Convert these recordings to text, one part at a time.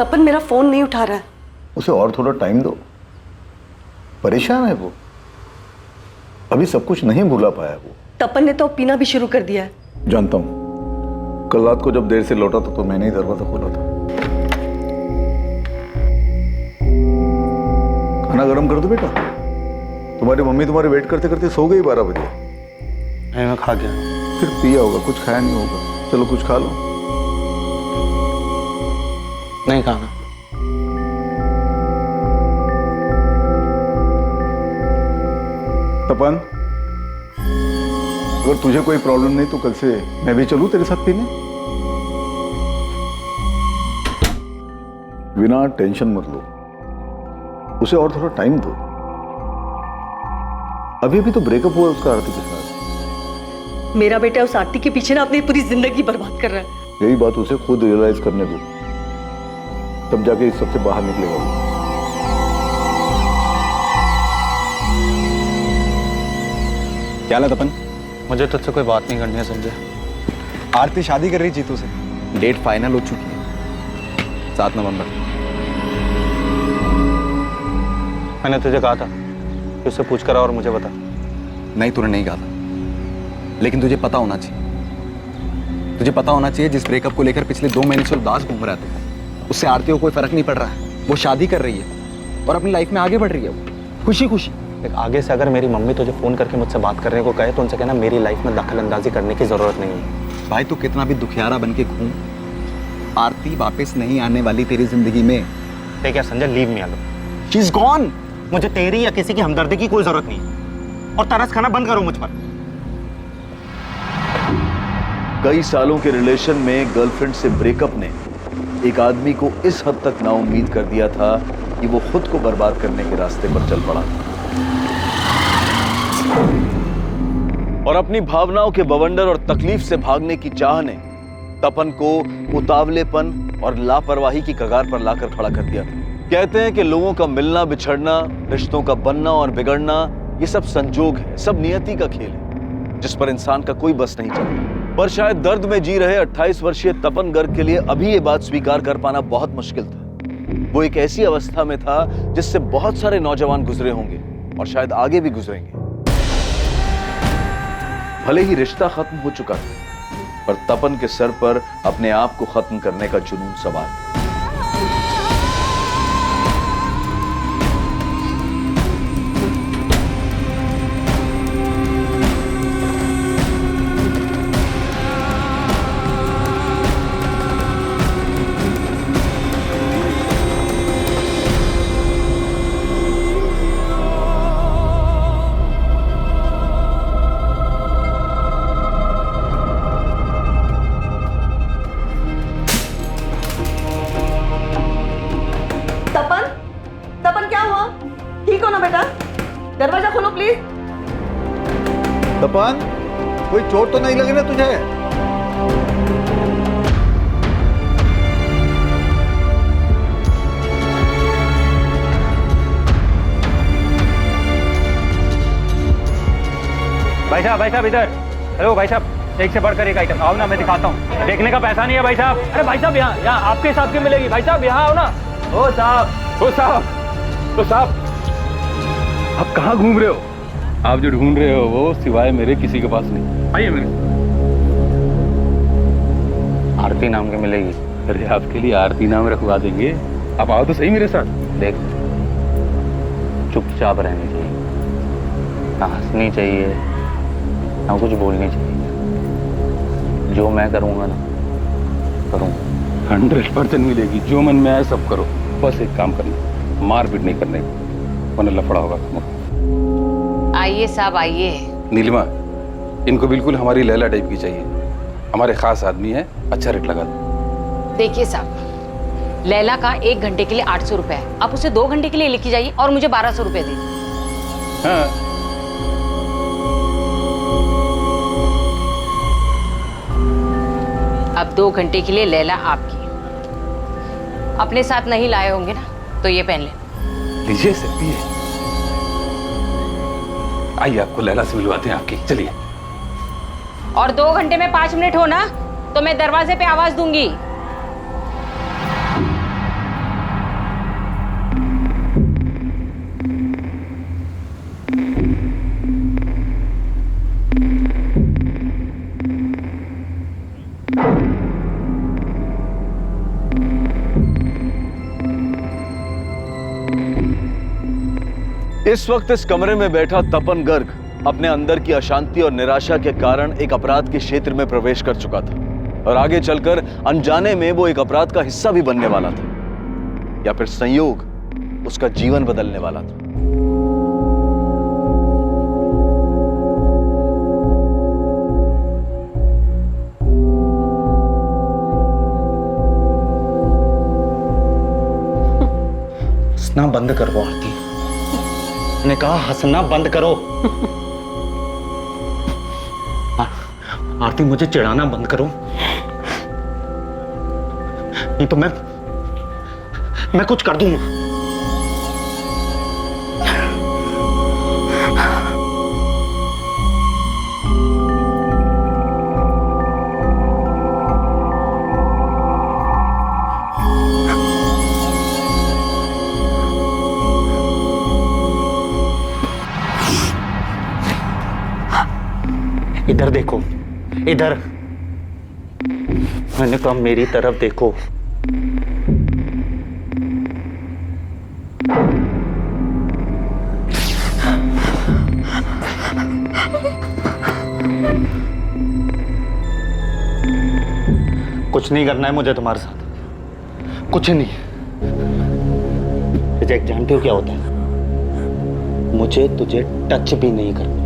तपन मेरा फोन नहीं उठा रहा है। उसे और थोड़ा टाइम दो, परेशान है वो, अभी सब कुछ नहीं भूला पाया वो। तपन ने तो पीना भी शुरू कर दिया है। जानता हूं, कल रात को जब देर से लौटा था तो मैंने ही दरवाजा खोला था। खाना गरम कर दो बेटा, तुम्हारी मम्मी तुम्हारे वेट करते करते सो गई 12 बजे। नहीं, मैं खा गया। फिर पिया होगा, कुछ खाया नहीं होगा। चलो कुछ खा लो। नहीं खाना। तपन, अगर तुझे कोई प्रॉब्लम नहीं तो कल से मैं भी चलूं तेरे साथ पीने। बिना टेंशन मत लो, उसे और थोड़ा टाइम दो। अभी अभी तो ब्रेकअप हुआ उसका आरती के साथ। मेरा बेटा उस आरती के पीछे ना अपनी पूरी जिंदगी बर्बाद कर रहा है। यही बात उसे खुद रियलाइज करने दो, तब जाके इस सबसे बाहर निकलेगा वो। क्या ला तपन? मुझे तुझसे कोई बात नहीं करनी है संजय। आरती शादी कर रही जीतू से, डेट फाइनल हो चुकी है, 7 नवंबर। मैंने तुझे कहा था कि उससे पूछ कर और मुझे बता। नहीं, तूने नहीं कहा था, लेकिन तुझे पता होना चाहिए। तुझे पता होना चाहिए जिस ब्रेकअप को लेकर पिछले 2 महीने से उदास घूम रहा था, उससे आरती को कोई फर्क नहीं पड़ रहा है। वो शादी कर रही है और अपनी लाइफ में आगे बढ़ रही है, वो खुशी खुशी। देख, आगे से अगर मेरी मम्मी तुझे फोन करके मुझसे बात करने को कहे तो उनसे कहना मेरी लाइफ में दखल अंदाजी करने की जरूरत नहीं है। भाई तू कितना भी दुखियारा बन के घूम, आरती वापस नहीं आने वाली तेरी जिंदगी में। ठीक है Sanjay, leave me alone. She is gone. मुझे तेरी या किसी की हमदर्दी की कोई जरूरत नहीं है, और तरस खाना बंद करो मुझ पर। कई सालों के रिलेशन में गर्लफ्रेंड से ब्रेकअप ने एक आदमी को इस हद तक नाउम्मीद कर दिया था कि वो खुद को बर्बाद करने के रास्ते पर चल पड़ा और अपनी भावनाओं के बवंडर और तकलीफ से भागने की चाह ने तपन को उतावलेपन और लापरवाही की कगार पर लाकर खड़ा कर दिया था। कहते हैं कि लोगों का मिलना बिछड़ना, रिश्तों का बनना और बिगड़ना, ये सब संजोग है, सब नियति का खेल है जिस पर इंसान का कोई बस नहीं चलता। पर शायद दर्द में जी रहे 28 वर्षीय तपन गर्ग के लिए अभी ये बात स्वीकार कर पाना बहुत मुश्किल था। वो एक ऐसी अवस्था में था जिससे बहुत सारे नौजवान गुजरे होंगे और शायद आगे भी गुजरेंगे। भले ही रिश्ता खत्म हो चुका था, पर तपन के सर पर अपने आप को खत्म करने का जुनून सवार था। दरवाजा खोलो प्लीज। तपन, कोई चोट तो नहीं लगी ना तुझे? भाई साहब इधर। हेलो भाई साहब, एक से बढ़कर एक आइटम। आओ ना, मैं दिखाता हूँ। देखने का पैसा नहीं है भाई साहब। अरे भाई साहब, यहाँ आपके हिसाब की मिलेगी। भाई साहब यहाँ आओ ना। ओ साहब आप कहाँ घूम रहे हो? आप जो ढूंढ रहे हो वो सिवाय मेरे किसी के पास नहीं। आइए मेरे। आरती नाम की मिलेगी। अरे आपके लिए आरती नाम रखवा देंगे, आप आओ तो सही मेरे साथ। देख, चुपचाप रहनी चाहिए, ना हंसनी चाहिए ना कुछ बोलनी चाहिए। जो मैं करूँगा ना करूँगा। 100% मिलेगी। जो मन में आए सब करो, बस एक काम करना, मारपीट नहीं करने, वरना लफड़ा होगा। आइए साहब आइए। नीलिमा, इनको बिल्कुल हमारी लैला टाइप की चाहिए। हमारे खास आदमी है, अच्छा रेट लगा दो। देखिए साहब, लैला का 1 घंटे के लिए 800 रुपए है। आप उसे 2 घंटे के लिए लेके जाइए और मुझे 1200 रुपए दीजिए। हाँ, अब 2 घंटे के लिए लैला आपकी। अपने साथ नहीं लाए होंगे ना, तो ये पहन ले। लीजिए सकती है। आइए आपको लैला से मिलवाते हैं आपकी। चलिए। और 2 घंटे में 5 मिनट हो ना, तो मैं दरवाजे पे आवाज दूंगी। इस वक्त इस कमरे में बैठा तपन गर्ग अपने अंदर की अशांति और निराशा के कारण एक अपराध के क्षेत्र में प्रवेश कर चुका था और आगे चलकर अनजाने में वो एक अपराध का हिस्सा भी बनने वाला था, या फिर संयोग उसका जीवन बदलने वाला था। हंसना बंद करो आरती, मैंने कहा हंसना बंद करो। आरती मुझे चिढ़ाना बंद करो, नहीं तो मैं कुछ कर दूंगा। इधर देखो, इधर, मैंने कहा मेरी तरफ देखो। कुछ नहीं करना है मुझे तुम्हारे साथ, कुछ नहीं। रिजेक्ट जानते हो क्या होता है? मुझे तुझे टच भी नहीं करना,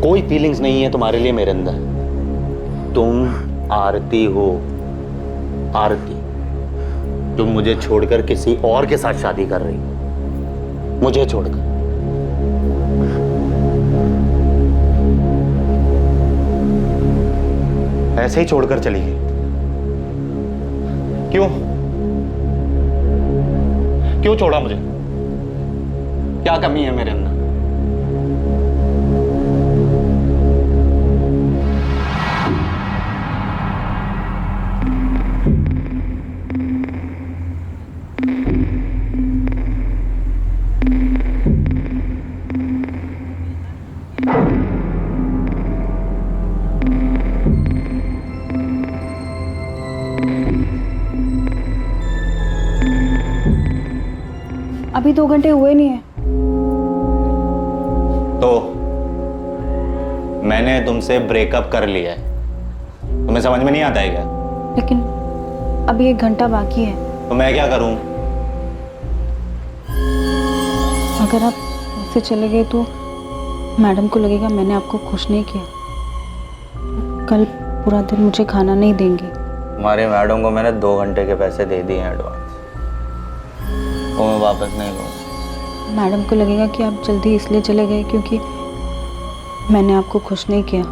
कोई फीलिंग्स नहीं है तुम्हारे लिए मेरे अंदर। तुम आरती हो, आरती, तुम मुझे छोड़कर किसी और के साथ शादी कर रही हो, मुझे छोड़कर। ऐसे ही छोड़कर चली गई। क्यों क्यों छोड़ा मुझे? क्या कमी है मेरे अंदर? अभी 2 घंटे हुए नहीं है। तो मैंने तुमसे ब्रेकअप कर लिया है, तुम्हें समझ में नहीं आता है क्या? लेकिन अभी 1 घंटा बाकी है। तो मैं क्या करूं? अगर आप ऐसे चले गए तो मैडम को लगेगा मैंने आपको खुश नहीं किया। कल पूरा दिन मुझे खाना नहीं देंगी। हमारे मैडम को मैंने 2 घंटे के पैसे दे दिए हैं एडवांस, वो मैं वापस नहीं लूँगा। मैडम को लगेगा कि आप जल्दी इसलिए चले गए क्योंकि मैंने आपको खुश नहीं किया।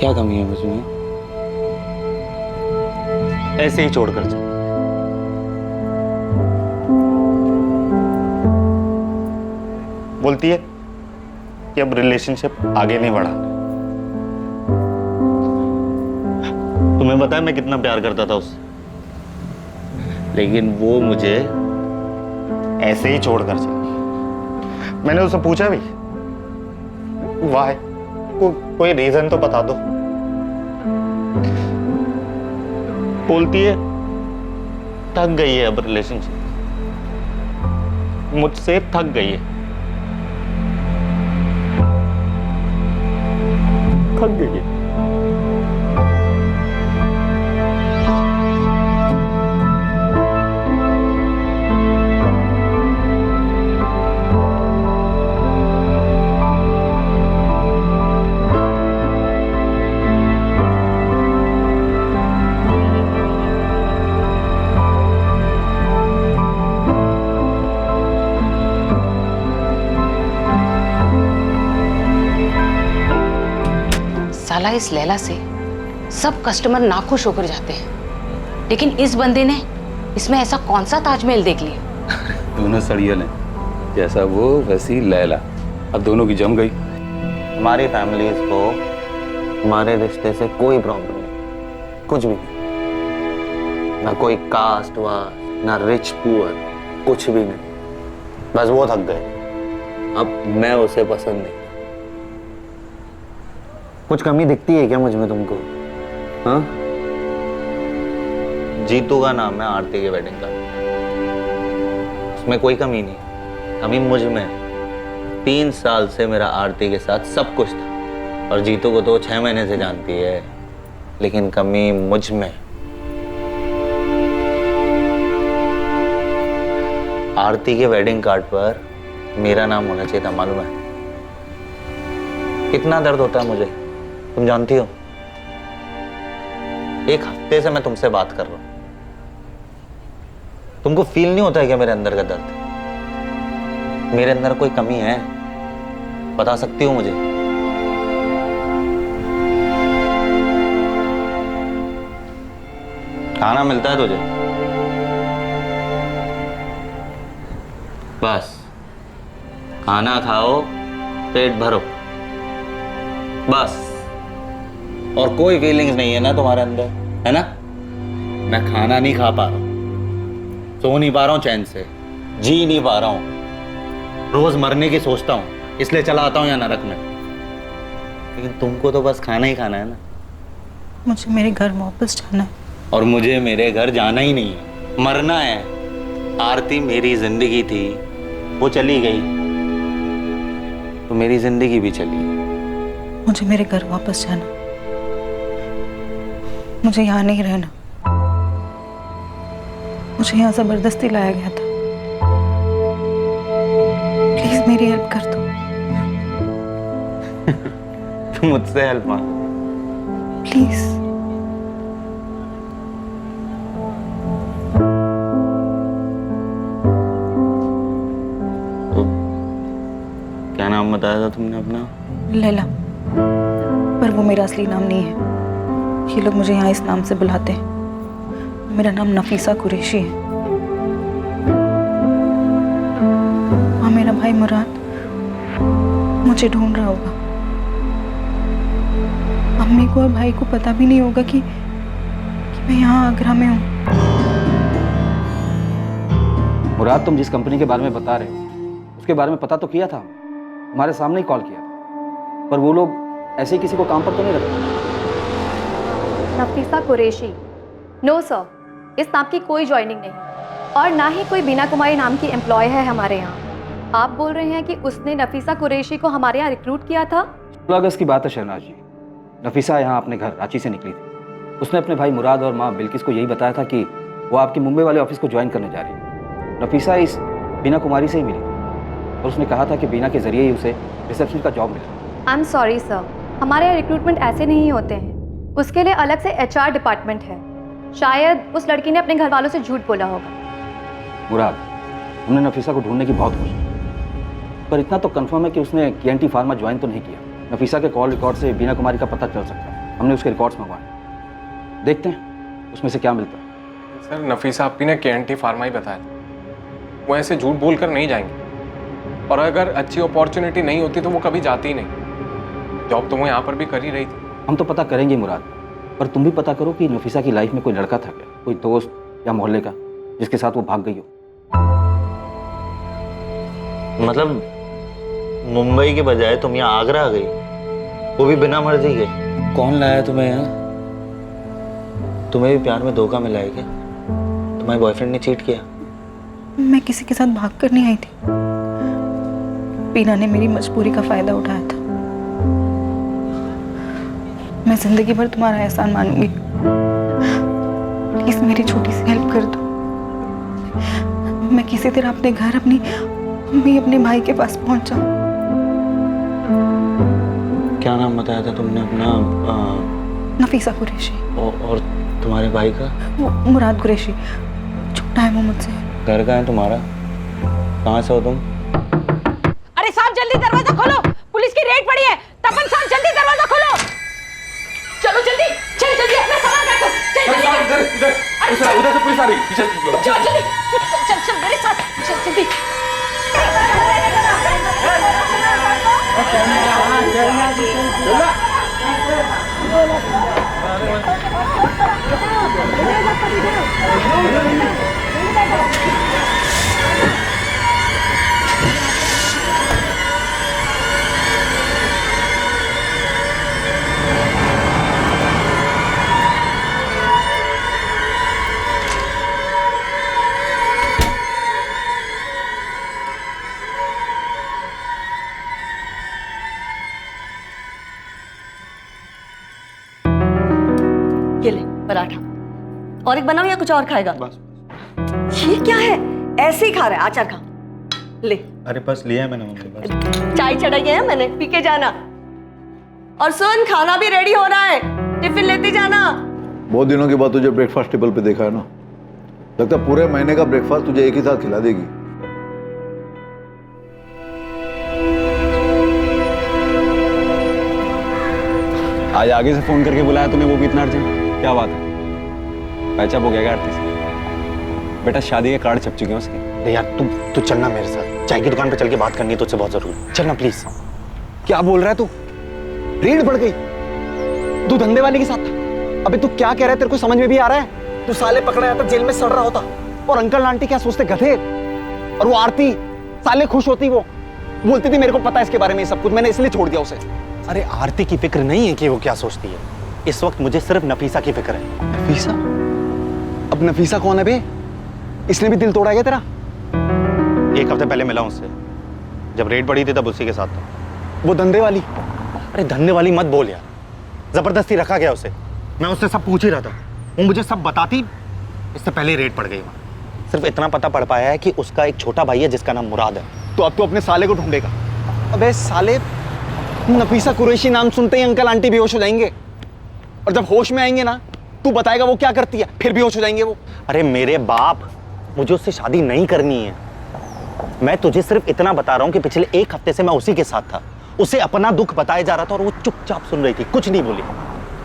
क्या कमी है मुझमें? ऐसे ही छोड़कर चल। बोलती है कि अब रिलेशनशिप आगे नहीं बढ़ाना। तुम्हें पता है मैं कितना प्यार करता था उससे, लेकिन वो मुझे ऐसे ही छोड़कर चली। मैंने उससे पूछा भी, वाह, कोई रीजन तो बता दो। बोलती है थक गई है अब रिलेशनशिप, मुझसे थक गई है, थक गई है। साला इस लैला से सब कस्टमर नाखुश होकर जाते हैं, लेकिन इस बंदे ने इसमें ऐसा कौन सा ताजमहल देख लिया? दोनों सड़ियल हैं, जैसा वो वैसी लैला। अब दोनों की जम गई। हमारी फैमिलीज को हमारे रिश्ते से कोई प्रॉब्लम नहीं, कुछ भी नहीं, ना कोई कास्ट वास्ट, ना रिच पुअर, कुछ भी नहीं। बस वो थक गए, अब मैं उसे पसंद नहीं। कुछ कमी दिखती है क्या मुझ में तुमको? हाँ, जीतू का नाम है आरती के वेडिंग कार्ड। उसमें कोई कमी नहीं, कमी मुझ में है। 3 साल से मेरा आरती के साथ सब कुछ था, और जीतू को तो 6 महीने से जानती है, लेकिन कमी मुझ में। आरती के वेडिंग कार्ड पर मेरा नाम होना चाहिए था, मालूम है? कितना दर्द होता है मुझे, तुम जानती हो। 1 हफ्ते से मैं तुमसे बात कर रहा हूं, तुमको फील नहीं होता है क्या मेरे अंदर का दर्द? मेरे अंदर कोई कमी है, बता सकती हो मुझे? खाना मिलता है तुझे? बस खाना खाओ, पेट भरो, बस। और कोई फीलिंग्स नहीं है ना तुम्हारे अंदर, है ना? मैं खाना नहीं खा पा रहा हूं, सो नहीं पा रहा हूं चैन से, जी नहीं पा रहा हूं, रोज मरने की सोचता हूं, इसलिए चला आता हूं यहाँ नरक में। लेकिन तुमको तो बस खाना ही खाना है ना। मुझे मेरे घर वापस जाना है। और मुझे मेरे घर जाना ही नहीं है, मरना है। आरती मेरी जिंदगी थी, वो चली गई तो मेरी जिंदगी भी चली। मुझे मेरे घर वापस जाना, मुझे यहाँ नहीं रहना। मुझे यहाँ जबरदस्ती लाया गया था। प्लीज मेरी हेल्प कर दो। तुम मुझसे हेल्प मांग, प्लीज। क्या नाम बताया था तुमने अपना? लैला, पर वो मेरा असली नाम नहीं है। ये लोग मुझे यहाँ इस नाम से बुलाते हैं। मेरा नाम नफीसा कुरैशी है। हाँ, मेरा भाई मुराद मुझे ढूंढ रहा होगा। अम्मी को और भाई को पता भी नहीं होगा कि मैं यहाँ आगरा में हूँ। मुराद, तुम जिस कंपनी के बारे में बता रहे हो उसके बारे में पता तो किया था, हमारे सामने ही कॉल किया था, पर वो लोग ऐसे ही किसी को काम पर तो नहीं रखते। नफीसा कुरैशी? नो सर, इस नाम की कोई ज्वाइनिंग नहीं, और ना ही कोई बीना कुमारी नाम की एम्प्लॉय है हमारे यहाँ। आप बोल रहे हैं कि उसने नफीसा कुरैशी को हमारे यहाँ रिक्रूट किया था? 16 अगस्त की बात है शहनाज जी। नफीसा यहाँ अपने घर रांची से निकली थी। उसने अपने भाई मुराद और माँ बिल्किस को यही बताया था कि वो आपकी मुंबई वाले ऑफिस को ज्वाइन करने जा रही है। नफीसा इस बीना कुमारी से ही मिली और उसने कहा था कि बीना के जरिए ही उसे रिसेप्शन का जॉब मिला। आई एम सॉरी सर, हमारे यहाँ रिक्रूटमेंट ऐसे नहीं होते हैं। उसके लिए अलग से HR डिपार्टमेंट है। शायद उस लड़की ने अपने घर वालों से झूठ बोला होगा। मुराद, हमने नफीसा को ढूंढने की बहुत कोशिश की, पर इतना तो कंफर्म है कि उसने KNT फार्मा ज्वाइन तो नहीं किया। नफीसा के कॉल रिकॉर्ड से बीना कुमारी का पता चल सकता है। हमने उसके रिकॉर्ड्स मंगवाए, देखते हैं उसमें से क्या मिलता है। सर, नफीसा आपी ने KNT फार्मा ही बताया, वो ऐसे झूठ बोलकर नहीं जाएंगे, और अगर अच्छी अपॉर्चुनिटी नहीं होती तो वो कभी जाती ही नहीं। जॉब तो वो यहाँ पर भी कर ही रही थी। हम तो पता करेंगे मुराद, पर तुम भी पता करो कि नफीसा की लाइफ में कोई लड़का था क्या, कोई दोस्त या मोहल्ले का, जिसके साथ वो भाग गई हो। मतलब मुंबई के बजाय तुम यहाँ आगरा आ गई, वो भी बिना मर्जी के? कौन लाया तुम्हें यहाँ? तुम्हें भी प्यार में धोखा मिला है क्या? तुम्हारे बॉयफ्रेंड ने चीट किया? मैं किसी के साथ भाग कर नहीं आई थी। बीना ने मेरी मजबूरी का फायदा उठाया था। मैं जिंदगी भर तुम्हारा एहसान मानूंगी। प्लीज मेरी छोटी सी हेल्प कर दो। मैं किसी तरह अपने घर, अपनी मम्मी, अपने भाई के पास पहुंच जाऊं। क्या नाम बताया था तुमने अपना? नफीसा कुरैशी। और तुम्हारे भाई का? वो मुराद कुरैशी, छोटा है वो मुझसे। घर कहाँ है तुम्हारा? कहाँ से हो तुम? अरे साहब जल्दी दरवाजा खोलो, पुलिस की रेड पड़ी है। तपन साहब जल्दी दरवाजा खोलो। चलो जल्दी, चल जल्दी अपना सामान रखो। चल जल्दी। उधर से पुलिस आ रही है, पीछे चल जल्दी, चल चल मेरे साथ, चल जल्दी। पराठा। और एक बनाओ या कुछ और खाएगा? बस। ये क्या है? ऐसे ही खा रहा है, आचार खा ले। अरे बस लिया है मैंने मम्मी, बस। चाय चढ़ाई है मैंने, पी के जाना। और सुन, खाना भी रेडी हो रहा है, टिफिन लेते जाना। बहुत दिनों के बाद तुझे ब्रेकफास्ट टेबल पे देखा है ना, लगता है पूरे महीने का ब्रेकफास्ट तुझे एक ही साथ खिला देगी। आज आगे से फोन करके बुलाया तूने, वो भी इतना अर्जेंट? क्या बात है? पैचअप हो गया क्या आरती से? बेटा शादी के कार्ड छप चुके हैं उसके। अरे यार तू चलना मेरे साथ, चाय की दुकान पे चल के बात करनी है तुझसे बहुत जरूरी। चलना प्लीज। क्या बोल रहा है तू? रेड बढ़ गई? तू धंधे वाले के साथ था? अबे तू क्या कह रहा है? तेरे को समझ में भी आ रहा है? तू साले पकड़ा जाता, जेल में सड़ रहा होता, और अंकल आंटी क्या सोचते, गधे। और वो आरती साले खुश होती, वो बोलती थी मेरे को पता है इसके बारे में सब कुछ, मैंने इसलिए छोड़ दिया उसे। अरे आरती की फिक्र नहीं है कि वो क्या सोचती है, इस वक्त मुझे सिर्फ नफीसा की फिक्र है। नफीसा? अब नफीसा कौन है बे? इसने भी दिल तोड़ा गया तेरा? 1 हफ्ते पहले मिला उससे, जब रेड बढ़ी थी तब उसी के साथ था। वो धंधे वाली? अरे धंधे वाली मत बोल यार, जबरदस्ती रखा गया उसे। मैं उससे सब पूछ ही रहा था, वो मुझे सब बताती, इससे पहले रेड पड़ गई वहां। सिर्फ इतना पता पड़ पाया है कि उसका एक छोटा भाई है जिसका नाम मुराद है। तो अब तो अपने साले को ढूंढेगा। अबे साले, नफीसा कुरैशी नाम सुनते ही अंकल आंटी बेहोश हो जाएंगे, और जब होश में आएंगे ना, तू बताएगा वो क्या करती है, फिर बेहोश हो जाएंगे वो। अरे मेरे बाप, मुझे उससे शादी नहीं करनी है। मैं तुझे सिर्फ इतना बता रहा हूं कि पिछले 1 हफ्ते से मैं उसी के साथ था, उसे अपना दुख बताया जा रहा था और वो चुपचाप सुन रही थी, कुछ नहीं बोली।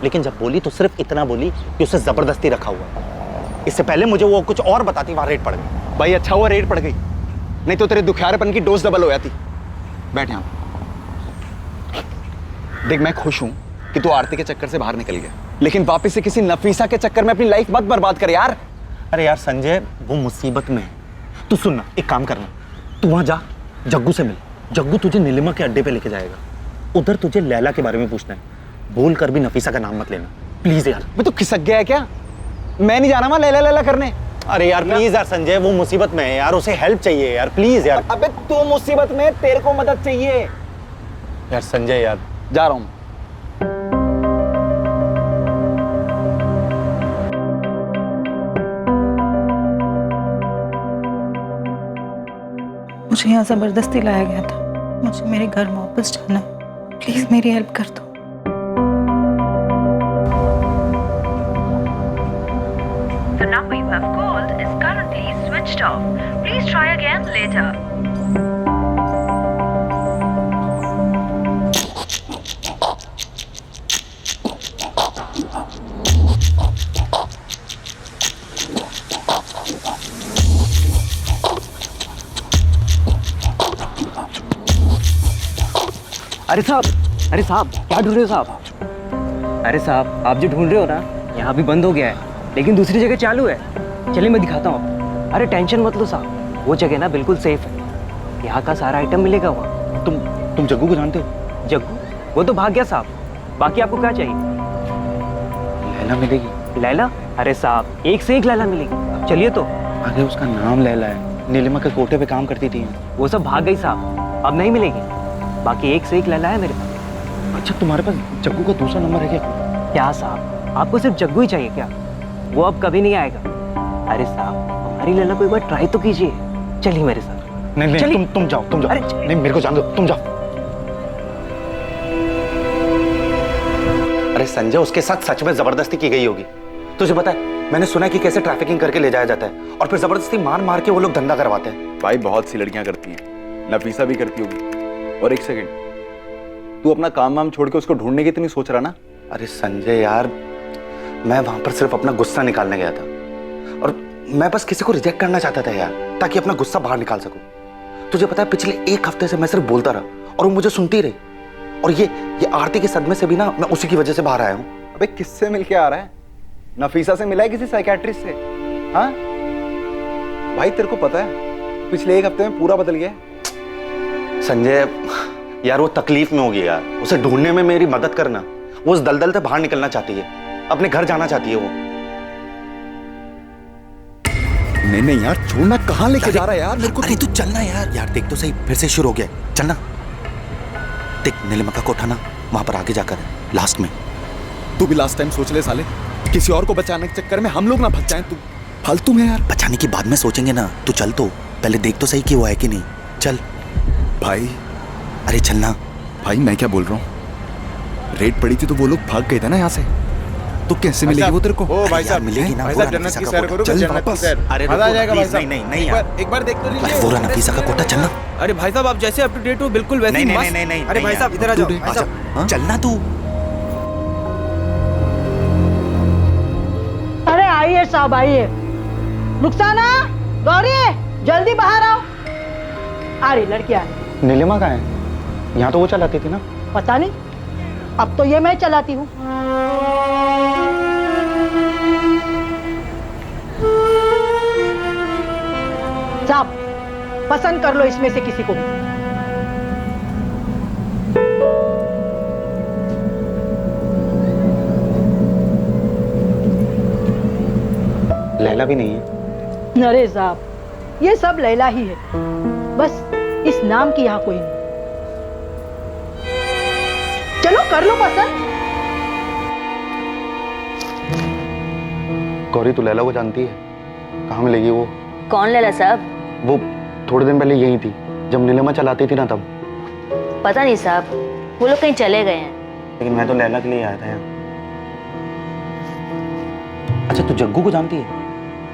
लेकिन जब बोली तो सिर्फ इतना बोली कि उसे जबरदस्ती रखा हुआ। इससे पहले मुझे वो कुछ और बताती, वहां रेड पड़ गई। भाई अच्छा हुआ रेड पड़ गई, नहीं तो तेरे दुखियारेपन की डोज डबल हो जाती। बैठ यहाँ। देख मैं खुश हूं कि तू आरती के चक्कर से बाहर निकल गया, लेकिन वापस से किसी नफीसा के चक्कर में अपनी लाइफ मत बर्बाद कर यार। अरे यार संजय, वो मुसीबत में है। तू सुनना, एक काम करना, तू वहां जा, जग्गू से मिल। जग्गू तुझे नीलिमा के अड्डे पे लेके जाएगा, उधर तुझे लैला के बारे में पूछना है। बोल कर भी नफीसा का नाम मत लेना प्लीज यार। मैं तो खिसक गया है क्या? मैं नहीं जाना वहां लैला लैला करने। अरे यार प्लीज यार संजय, वो मुसीबत में है यार, उसे हेल्प चाहिए यार, प्लीज यार। अबे तू मुसीबत में, तेरे को मदद चाहिए यार संजय यार। जा रहा हूं। मुझे यहाँ ज़बरदस्ती लाया गया था, मुझे मेरे घर वापस जाना है, प्लीज़ मेरी हेल्प कर दो। The number you have called is currently switched off. Please try again later. अरे साहब क्या ढूंढ रहे हो साहब? अरे साहब आप जो ढूंढ रहे हो ना, यहाँ भी बंद हो गया है, लेकिन दूसरी जगह चालू है। चलिए मैं दिखाता हूँ आपको। अरे टेंशन मत लो साहब, वो जगह ना बिल्कुल सेफ है, यहाँ का सारा आइटम मिलेगा वहाँ। तुम जग्गू को जानते हो? जग्गू? वो तो भाग गया साहब। बाकी आपको क्या चाहिए? लैला मिलेगी? लैला? अरे साहब एक से एक लैला मिलेगी, चलिए तो। अरे उसका नाम लैला है, नीलिमा के कोटे पे काम करती थी। वो सब भाग गई साहब, अब नहीं मिलेगी। बाकी एक से एक लैला है मेरे पास। अच्छा तुम्हारे पास जग्गू का दूसरा नंबर है क्या? क्या साहब, आपको सिर्फ जग्गू ही चाहिए क्या? वो अब कभी नहीं आएगा। अरे साहब हमारी लैला को एक बार ट्राई तो कीजिए, चलिए मेरे साथ। नहीं तुम जाओ। अरे नहीं मेरे को जान दो, तुम जाओ। अरे संजय, उसके साथ सच में जबरदस्ती की गई होगी। तुझे पता है, मैंने सुना है कि कैसे ट्रैफिकिंग करके ले जाया जाता है और फिर जबरदस्ती मार मार के वो लोग धंधा करवाते हैं। भाई बहुत सी लड़कियां करती हैं, नफीसा भी करती होगी। और एक सेकंड, तू अपना काम वाम छोड़ के उसको ढूंढने की इतनी सोच रहा ना? अरे संजय यार, मैं वहां पर सिर्फ अपना गुस्सा निकालने गया था, और मैं बस किसी को रिजेक्ट करना चाहता था यार, ताकि अपना गुस्सा बाहर निकाल सकूं। तुझे पता है, पिछले 1 हफ्ते से मैं सिर्फ बोलता रहा और वो मुझे सुनती रही, और ये आरती के सदमे से भी ना मैं उसी की वजह से बाहर आया हूं। अबे किससे मिलके आ रहा है? नफीसा से मिला है किसी साइकियाट्रिस्ट से? हाँ भाई तेरे को पता है पिछले 1 हफ्ते में पूरा बदल गया है। संजय यार, वो तकलीफ में होगी यार, उसे ढूंढने में मेरी मदद करना। वो उस दलदल से बाहर निकलना चाहती है, अपने घर जाना चाहती है वो। नहीं यार, छोड़ना, कहाँ लेके जा रहा है यार मेरे को? अरे तू चलना यार। यार देख तो सही, फिर से शुरू हो गया, चलना। देख नीलिमा का कोठा ना, वहां पर आगे जाकर लास्ट में। तू भी लास्ट टाइम सोच ले साले, किसी और को बचाने के चक्कर में हम लोग ना फंस जाएं। तू फालतू में यार। बचाने की बाद में सोचेंगे ना, तू चल, तो पहले देख तो सही कि वो है कि नहीं। चल भाई। अरे चलना भाई। मैं क्या बोल रहा हूँ, रेड पड़ी थी तो वो लोग भाग गए थे ना यहाँ से, तो कैसे मिलेगी वो तेरे को? ओ भाई साहब मिलेगी ना। भाई साहब जन्नत की सैर करो, चल जन्नत की वापस। सैर। अरे मजा आ जाएगा भाई साहब। नहीं एक बार देख तो लीजिए। अरे वो रहा नफीसा का कोटा, चलना। अरे भाई साहब आप जैसे अप टू डेट हो बिल्कुल वैसे ही मस्त। नहीं। अरे भाई साहब इधर आ जाओ। भाई साहब चलना तू। अरे आइए साहब आइए। रुखसाना, गौरी, जल्दी बाहर आओ। आ रही लड़की आ रही। नीलिमा कहाँ है? यहाँ तो वो चलाती थी ना। पता नहीं, अब तो ये मैं चलाती हूँ। साहब पसंद कर लो इसमें से किसी को। लैला भी नहीं है। अरे साहब ये सब लैला ही है, बस इस नाम की यहाँ कोई नहीं। चलो कर लो पसंद। गौरी तू लैला को जानती है? कहाँ मिलेगी वो? कौन लैला साहब? वो थोड़े दिन पहले यही थी जब नीलिमा चलाती थी ना, तब। पता नहीं साहब, वो लोग कहीं चले गए हैं। लेकिन मैं तो लैला के लिए आया था यहाँ। अच्छा तू जग्गू को जानती है?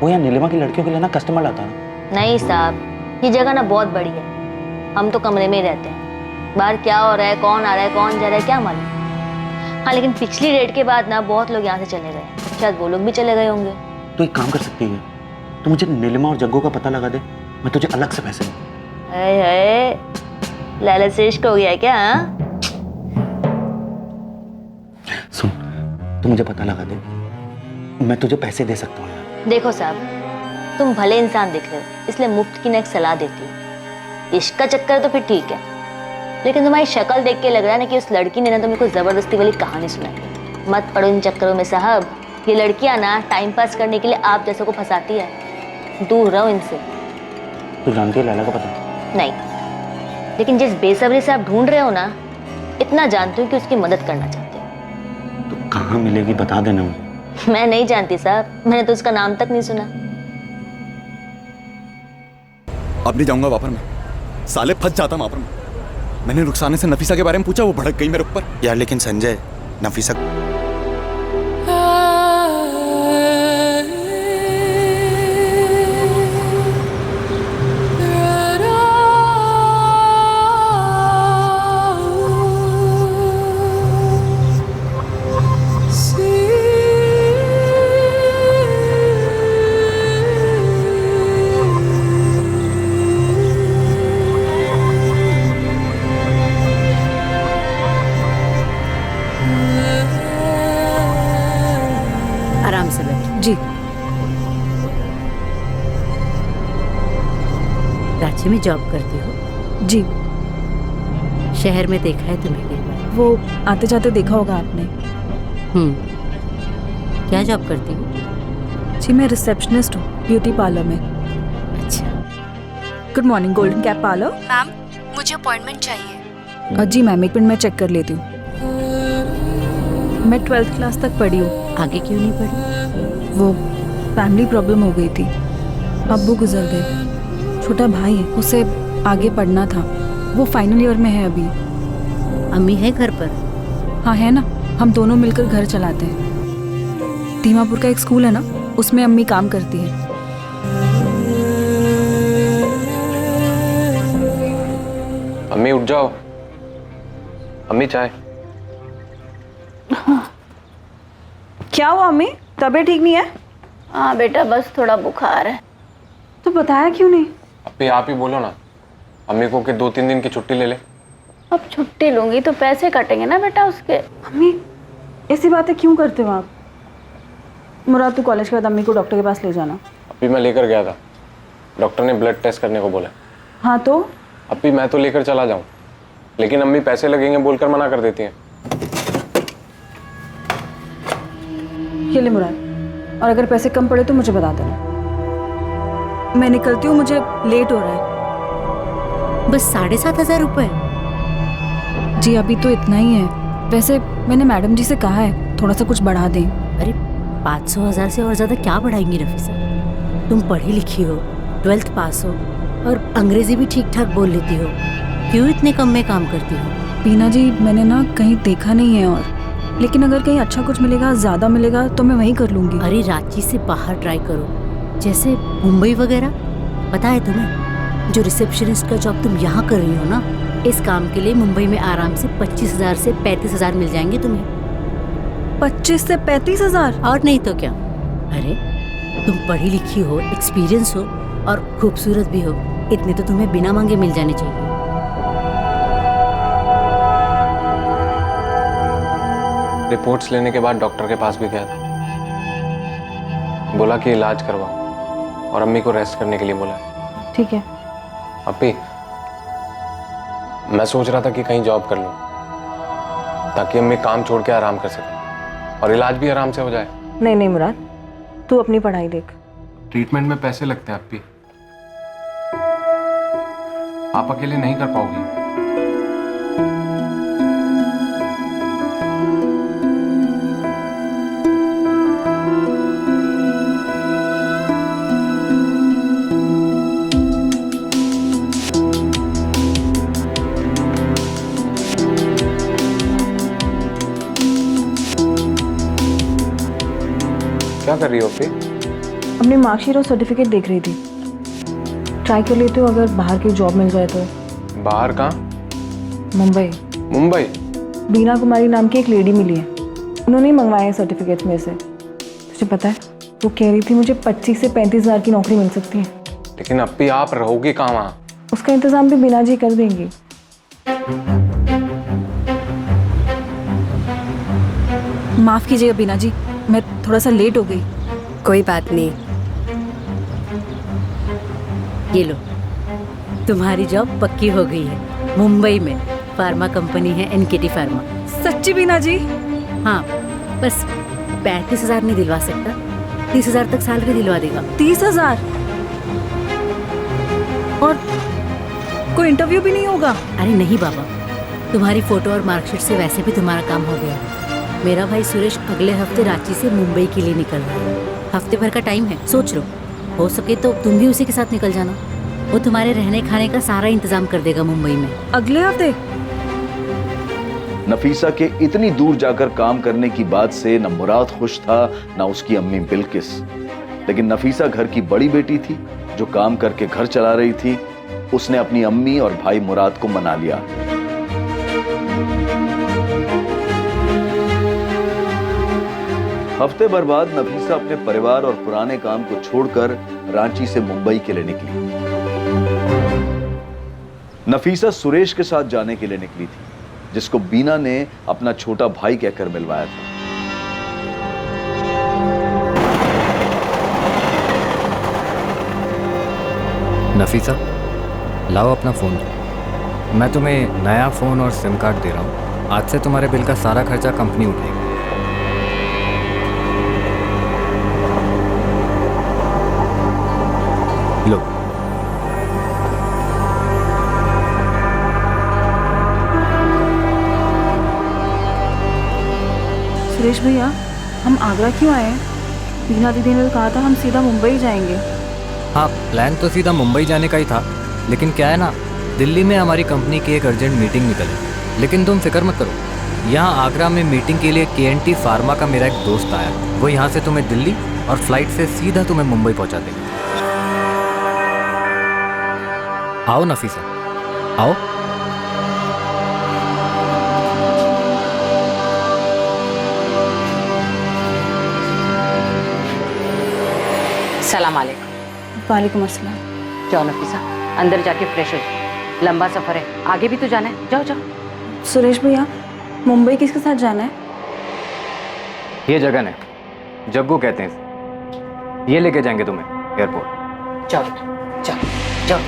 वो यहाँ नीलिमा की लड़कियों के लिए ना कस्टमर लाता है। नहीं साहब, ये जगह ना बहुत बड़ी है, हम तो कमरे में ही रहते हैं। बाहर क्या हो रहा है, कौन आ रहा है, कौन जा रहा है, क्या मालूम। हाँ लेकिन पिछली रेड के बाद ना बहुत लोग यहाँ से चले गए, शायद वो लोग भी चले गए होंगे। तो एक काम कर सकती है, तू मुझे नीलिमा और जग्गू का पता लगा दे, मैं तुझे अलग से पैसे दूँ। है लाला से इश्क हो गया है क्या? हाँ? सुन, तू मुझे पता लगा दे, मैं तुझे पैसे दे सकता हूँ। देखो साहब, तुम भले इंसान दिख रहे हो, इसलिए मुफ्त की ना एक सलाह देती हूँ। इश्क का चक्कर तो फिर ठीक है, लेकिन तुम्हारी शक्ल देख के लग रहा है ना कि उस लड़की ने ना तुमको कोई जबरदस्ती वाली कहानी सुनाई। मत पड़ो इन चक्करों में साहब, ये लड़कियां ना टाइम पास करने के लिए आप जैसों को फंसाती है, दूर रहो इनसे। तू जानती है लैला का पता? नहीं, लेकिन जिस बेसब्री से आप ढूंढ रहे हो ना, इतना जानती हूँ कि उसकी मदद करना चाहते हो। तो कहाँ मिलेगी बता देना मुझे। मैं नहीं जानती साहब, मैंने तो उसका नाम तक नहीं सुना। अब नहीं जाऊंगा वापस में, साले फंस जाता वहां पर मैं। मैंने रुखसाने से नफीसा के बारे में पूछा, वो भड़क गई मेरे ऊपर। यार लेकिन संजय, नफीसा आराम से बैठ। जी रांची में जॉब करती हो? जी। शहर में देखा है तुम्हें कई बार। वो आते जाते देखा होगा आपने। क्या जॉब करती हो? जी मैं रिसेप्शनिस्ट हूँ ब्यूटी पार्लर में। अच्छा। Good morning, golden cap parlour. Ma'am मुझे अपॉइंटमेंट चाहिए। जी मैम, एक मिनट में चेक कर लेती हूँ। मैं 12th क्लास तक पढ़ी हूँ। आगे क्यों नहीं पढ़ी? वो फैमिली प्रॉब्लम हो गई थी, अब्बू गुजर गए, छोटा भाई है, उसे आगे पढ़ना था, वो फाइनल ईयर में है अभी। अम्मी है घर पर? हाँ है ना, हम दोनों मिलकर घर चलाते हैं। दीमापुर का एक स्कूल है ना, उसमें अम्मी काम करती है। अम्मी उठ जाओ। अम्मी चाय। क्या हुआ अम्मी, तबीयत ठीक नहीं है? हाँ बेटा, बस थोड़ा बुखार है। तो बताया क्यों नहीं? अभी आप ही बोलो ना अम्मी को कि 2-3 दिन की छुट्टी ले ले। अब छुट्टी लूंगी तो पैसे कटेंगे ना बेटा उसके। अम्मी ऐसी बातें क्यों करते हो आप? मुराद, तू कॉलेज के बाद अम्मी को डॉक्टर के पास ले जाना। अभी मैं लेकर गया था, डॉक्टर ने ब्लड टेस्ट करने को बोला। हाँ तो? अभी मैं तो लेकर चला जाऊं, लेकिन अम्मी पैसे लगेंगे बोलकर मना कर देती हैं। ये ले मुराद, और अगर पैसे कम पड़े तो मुझे बता देना। मैं निकलती हूँ, मुझे लेट हो रहा है। बस 7,500 रुपये? जी अभी तो इतना ही है। वैसे मैंने मैडम जी से कहा है थोड़ा सा कुछ बढ़ा दें। अरे 500,000 से और ज़्यादा क्या बढ़ाएंगी नफीसा? तुम पढ़ी लिखी हो, 12th पास हो और अंग्रेजी भी ठीक ठाक बोल लेती हो, क्यों इतने कम में काम करती हो? बीना जी मैंने ना कहीं देखा नहीं है, और लेकिन अगर कहीं अच्छा कुछ मिलेगा, ज़्यादा मिलेगा तो मैं वहीं कर लूँगी। अरे रांची से बाहर ट्राई करो, जैसे मुंबई वगैरह। पता है तुम्हें, जो रिसेप्शनिस्ट का जॉब तुम यहाँ कर रही हो ना, इस काम के लिए मुंबई में आराम से 25,000 से 35,000 मिल जाएंगे तुम्हें। 25 से 35,000? और नहीं तो क्या। अरे तुम पढ़ी लिखी हो, एक्सपीरियंस हो और खूबसूरत भी हो, इतने तो तुम्हें बिना मांगे मिल जाने चाहिए। रिपोर्ट्स लेने के बाद डॉक्टर के पास भी गया था, बोला कि इलाज करवाओ और अम्मी को रेस्ट करने के लिए बोला है। ठीक है। अप्पी, मैं सोच रहा था कि कहीं जॉब कर लूं ताकि अम्मी काम छोड़ के आराम कर सके और इलाज भी आराम से हो जाए। नहीं नहीं मुराद, तू अपनी पढ़ाई देख। ट्रीटमेंट में पैसे लगते हैं अप्पी, आप अकेले नहीं कर पाओगी। क्या कर रही हो अप्पी? अपनी मार्कशीट और सर्टिफिकेट देख रही थी। ट्राई कर लेती हूँ, अगर बाहर की जॉब मिल जाए तो। बाहर कहाँ? मुंबई। मुंबई? बीना कुमारी नाम की एक लेडी मिली है, उन्होंने ही मंगवाए हैं सर्टिफिकेट्स में से। तुझे पता है, वो कह रही थी मुझे 25 से 35,000 की नौकरी मिल सकती है। लेकिन अप्पी आप रहोगी कहाँ वहाँ? उसका इंतजाम भी बीना जी कर देंगी। माफ कीजिएगा बीना जी, मैं थोड़ा सा लेट हो गई। कोई बात नहीं। ये लो, तुम्हारी जॉब पक्की हो गई है मुंबई में। फार्मा कंपनी है NKT फार्मा। सच्ची बीना जी? हाँ, बस 35,000 नहीं दिलवा सकता, 30,000 तक सैलरी दिलवा देगा। 30,000? और कोई इंटरव्यू भी नहीं होगा? अरे नहीं बाबा, तुम्हारी फोटो और मार्कशीट से वैसे भी तुम्हारा काम हो गया। मेरा भाई सुरेश अगले हफ्ते रांची से मुंबई के लिए निकल रहा है। हफ्ते भर का टाइम है, सोच लो, हो सके तो तुम भी उसी के साथ निकल जाना। वो तुम्हारे रहने खाने का सारा इंतजाम कर देगा मुंबई में। अगले हफ्ते? नफीसा के इतनी दूर जाकर काम करने की बात से न मुराद खुश था, न उसकी अम्मी बिल्किस। लेकिन नफीसा घर की बड़ी बेटी थी जो काम करके घर चला रही थी। उसने अपनी अम्मी और भाई मुराद को मना लिया। हफ्ते भर बाद नफीसा अपने परिवार और पुराने काम को छोड़कर रांची से मुंबई के लिए निकली। नफीसा सुरेश के साथ जाने के लिए निकली थी, जिसको बीना ने अपना छोटा भाई कहकर मिलवाया था। नफीसा, लाओ अपना फ़ोन। मैं तुम्हें नया फ़ोन और सिम कार्ड दे रहा हूँ। आज से तुम्हारे बिल का सारा खर्चा कंपनी उठाएगी। लो। सुरेश भैया, हम आगरा क्यों आए हैं? बीना दीदी ने कहा था हम सीधा मुंबई जाएंगे। हाँ, प्लान तो सीधा मुंबई जाने का ही था, लेकिन क्या है ना, दिल्ली में हमारी कंपनी की एक अर्जेंट मीटिंग निकली। लेकिन तुम फिक्र मत करो, यहाँ आगरा में मीटिंग के लिए KNT फार्मा का मेरा एक दोस्त आया। वो यहाँ से तुम्हें दिल्ली और फ्लाइट से सीधा तुम्हें मुंबई पहुँचा देगा। आओ नफीसा, आओ। सलाम अलैकुम। वालेकुम अस्सलाम। जाओ नफीसा, अंदर जाके फ्रेश हो जाओ। लंबा सफर है, आगे भी तो जाना है। जाओ जाओ। सुरेश भैया, मुंबई किसके साथ जाना है? ये जगह है, जग्गू कहते हैं इसे। ये लेके जाएंगे तुम्हें एयरपोर्ट। जाओ जाओ जाओ।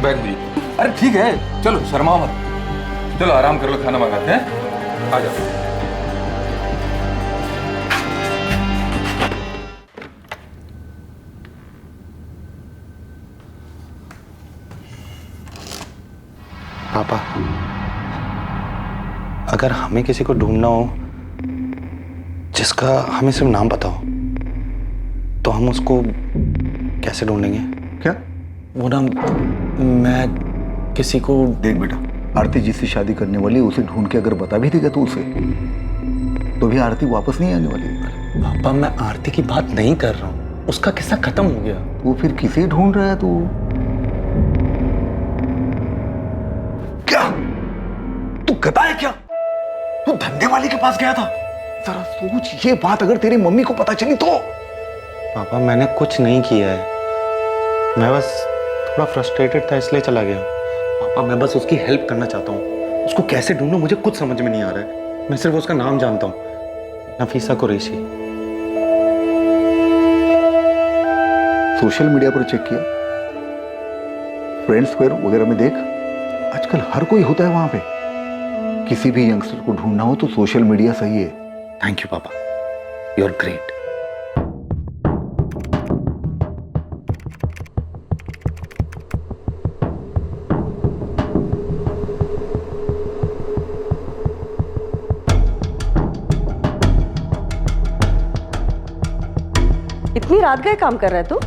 बैग दीजिए। अरे ठीक है, चलो शर्माओ मत। चलो आराम कर लो, खाना मंगाते हैं। आ जाओ। पापा, अगर हमें किसी को ढूंढना हो जिसका हमें सिर्फ नाम पता हो, तो हम उसको कैसे ढूंढेंगे? क्या? वो ना, मैं किसी को... देख बेटा, आरती जिससे शादी करने वाली उसे ढूंढ के अगर बता भी देगा तो उसे, तो भी आरती वापस नहीं आने वाली। पापा, मैं आरती की बात नहीं कर रहा हूँ, उसका किस्सा खत्म हो गया। तो फिर किसे ढूंढ रहा है तू? क्या तू गधा है क्या? तू धंधे वाले के पास गया था? जरा सोच, ये बात अगर तेरी मम्मी को पता चली तो? पापा, मैंने कुछ नहीं किया है, मैं बस थोड़ा फ्रस्ट्रेटेड था इसलिए चला गया। पापा, मैं बस उसकी हेल्प करना चाहता हूँ। उसको कैसे ढूंढूं मुझे कुछ समझ में नहीं आ रहा है। मैं सिर्फ उसका नाम जानता हूँ, नफीसा कुरैशी। सोशल मीडिया पर चेक किया? फ्रेंड्स स्क्वायर वगैरह में देख, आजकल हर कोई होता है वहां पे। किसी भी यंगस्टर को ढूंढना हो तो सोशल मीडिया सही है। थैंक यू पापा, यू आर ग्रेट। इतनी रात गए काम कर रहा है तू?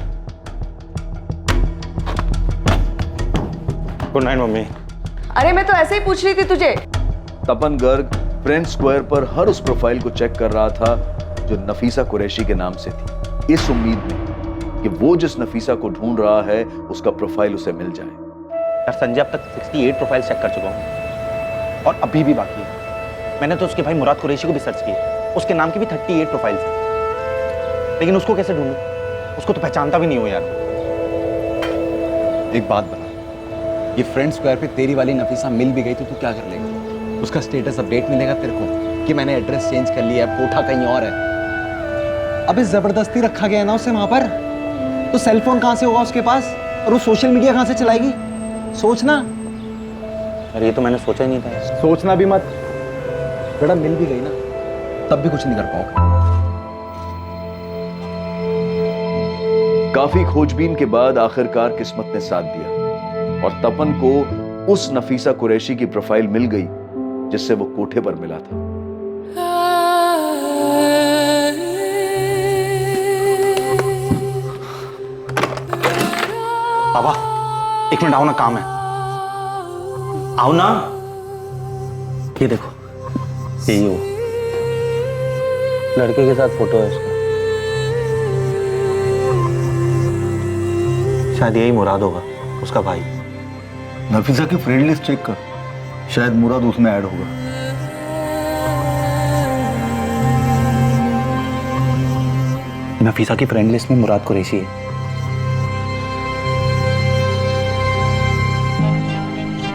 Good night mummy. अरे मैं तो ऐसे ही पूछ रही थी तुझे। तपन गर्ग फ्रेंड स्क्वायर पर हर उस प्रोफाइल को चेक कर रहा था जो नफीसा कुरैशी के नाम से थी, इस उम्मीद में कि वो जिस नफीसा को ढूंढ रहा है उसका प्रोफाइल उसे मिल जाए। यार संजय, अब तक 68 प्रोफाइल चेक कर चुका हूँ और अभी भी बाकी है। मैंने तो उसके भाई मुराद कुरैशी को भी सर्च किया, उसके नाम की भी 38 प्रोफाइल्स हैं, लेकिन उसको कैसे ढूंढूं? उसको तो पहचानता भी नहीं हो यार। एक बात बता, ये फ्रेंड स्क्वायर पे तेरी वाली नफीसा मिल भी गई तो तू क्या कर लेगा? उसका स्टेटस अपडेट मिलेगा तेरे को कि मैंने एड्रेस चेंज कर लिया है, कोठा कहीं और है। अबे जबरदस्ती रखा गया ना उसे वहां पर, तो सेल फोन कहां से होगा उसके पास और वो सोशल मीडिया कहां से चलाएगी? सोचना। अरे ये तो मैंने सोचा ही नहीं था। सोचना भी मत बेटा, मिल भी गई ना तब भी कुछ नहीं कर पाओगे। काफी खोजबीन के बाद आखिरकार किस्मत ने साथ दिया और तपन को उस नफीसा कुरैशी की प्रोफाइल मिल गई जिससे वो कोठे पर मिला था। पापा, एक मिनट आओ ना, काम है। आओ ना। ये देखो, यही हो लड़के के साथ फोटो है उसका। शायद यही मुराद होगा, उसका भाई। नफीसा की फ्रेंड लिस्ट चेक कर, शायद मुराद उसमें ऐड होगा। नफीसा की फ्रेंड लिस्ट में मुराद कुरैशी है।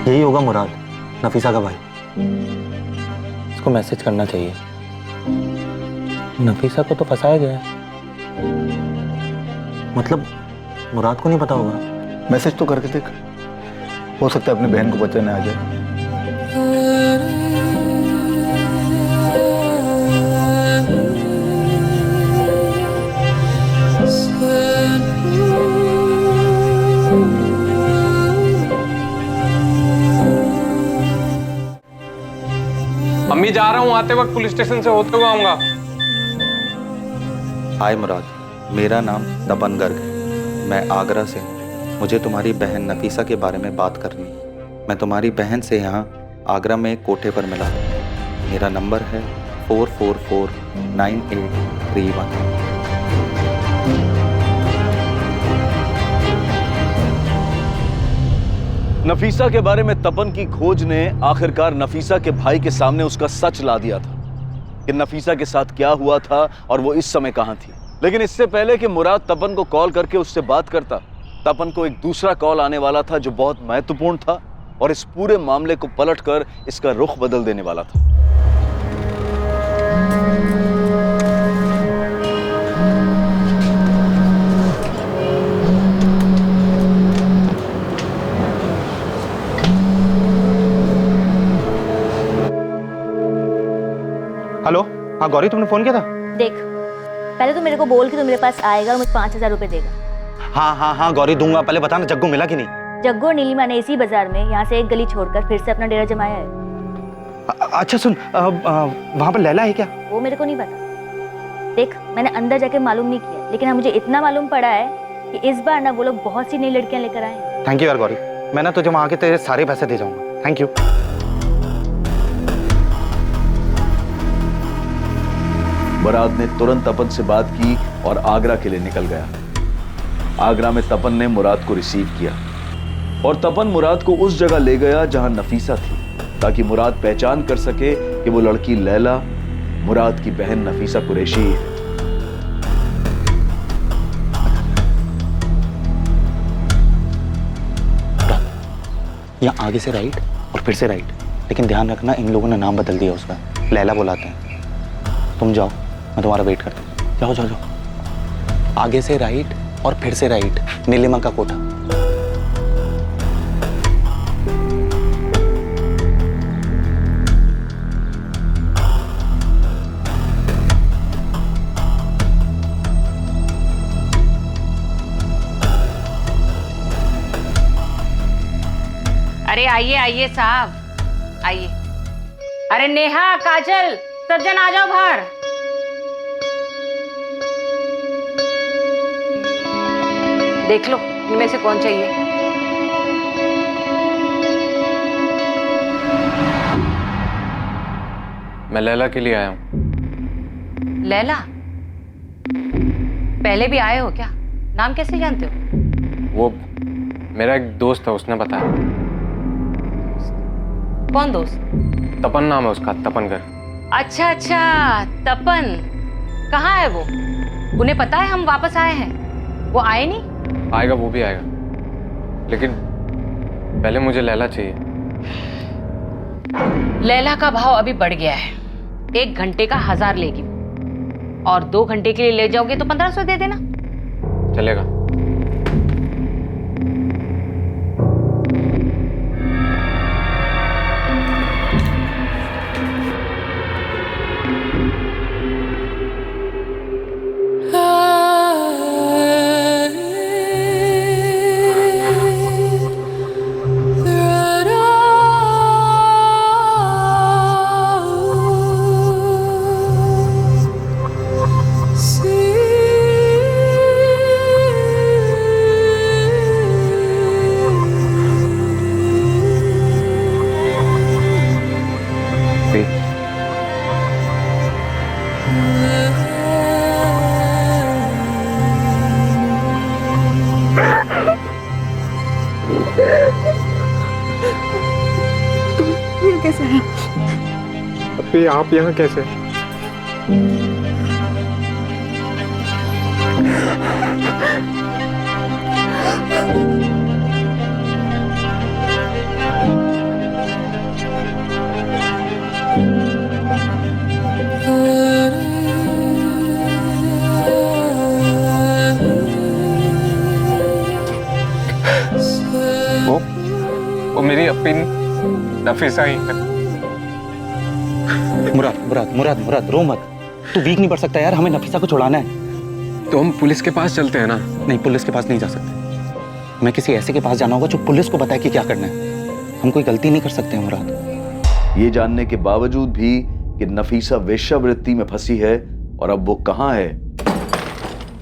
यही होगा मुराद, नफीसा का भाई। इसको मैसेज करना चाहिए। नफीसा को तो फंसाया गया है, मतलब मुराद को नहीं पता होगा। मैसेज तो करके देख, हो सकता है अपनी बहन को बचाने आ जाए। मम्मी, जा रहा हूँ, आते वक्त पुलिस स्टेशन से होते हुए आऊंगा। हाय मुराद, मेरा नाम तपन गर्ग है, मैं आगरा से हूँ। मुझे तुम्हारी बहन नफीसा के बारे में बात करनी। मैं तुम्हारी बहन से यहाँ आगरा में एक कोठे पर मिला। मेरा नंबर है 4449831। नफीसा के बारे में तपन की खोज ने आखिरकार नफीसा के भाई के सामने उसका सच ला दिया था कि नफीसा के साथ क्या हुआ था और वो इस समय कहां थी। लेकिन इससे पहले कि मुराद तपन को कॉल करके उससे बात करता, तपन को एक दूसरा कॉल आने वाला था जो बहुत महत्वपूर्ण था और इस पूरे मामले को पलटकर इसका रुख बदल देने वाला था। हेलो, हाँ गौरी, तुमने फोन किया था? देख, पहले तो मेरे को बोल कि तू मेरे पास आएगा और मुझे 5000 रुपए देगा। हाँ गौरी, दूंगा। पहले बताना जग्गू मिला कि नहीं? जग्गू और नीलिमा ने इसी बाजार में यहाँ से एक गली छोड़कर फिर से अपना डेरा जमाया है। अच्छा सुन, वहाँ पर लैला है क्या? वो मेरे को नहीं पता। देख, मैंने अंदर जाके मालूम नहीं किया, लेकिन हाँ मुझे इतना मालूम पड़ा है कि इस बार ना वो लोग बहुत सी नई लड़कियां लेकर आए हैं। थैंक यू यार गौरी, मैं ना तुझे वहां के तेरे सारे पैसे दे जाऊंगा। Thank you. मुराद ने तुरंत तपन से बात की और आगरा के लिए निकल गया। आगरा में तपन ने मुराद को रिसीव किया और तपन मुराद को उस जगह ले गया जहां नफीसा थी, ताकि मुराद पहचान कर सके कि वो लड़की लैला मुराद की बहन नफीसा कुरैशी है। यहाँ आगे से राइट और फिर से राइट, लेकिन ध्यान रखना इन लोगों ने नाम बदल दिया उसका, लैला बुलाते हैं। तुम जाओ, मैं तुम्हारा वेट करता हूँ। जाओ जाओ जाओ, आगे से राइट और फिर से राइट, नीलिमा का कोठा। अरे आइए आइए साहब, आइए। अरे नेहा, काजल, सज्जन आ जाओ बाहर। देख लो इनमें से कौन चाहिए। मैं लैला के लिए आया हूँ। लैला? पहले भी आए हो क्या? नाम कैसे जानते हो? वो मेरा एक दोस्त है, उसने बताया। कौन दोस्त? तपन नाम है उसका, तपनगर। अच्छा अच्छा, तपन। कहाँ है वो? उन्हें पता है हम वापस आए हैं? वो आए नहीं? आएगा, वो भी आएगा, लेकिन पहले मुझे लैला चाहिए। लैला का भाव अभी बढ़ गया है। 1 घंटे का 1000 लेगी और 2 घंटे के लिए ले जाओगे तो 1500 दे देना। चलेगा। कैसे हैं? अभी आप यहाँ कैसे? वो मेरी अपनी नफीसा ही है। मुराद मुराद मुराद मुराद, रो मत। तू वीक नहीं पड़ सकता यार, हमें नफीसा को छुड़ाना है। तो हम पुलिस के पास चलते हैं ना? नहीं, पुलिस के पास नहीं जा सकते। मैं किसी ऐसे के पास जाना होगा जो पुलिस को बताए कि क्या करना है। हम कोई गलती नहीं कर सकते हैं मुराद। ये जानने के बावजूद भी कि नफीसा वेश्यावृत्ति में फंसी है और अब वो कहाँ है,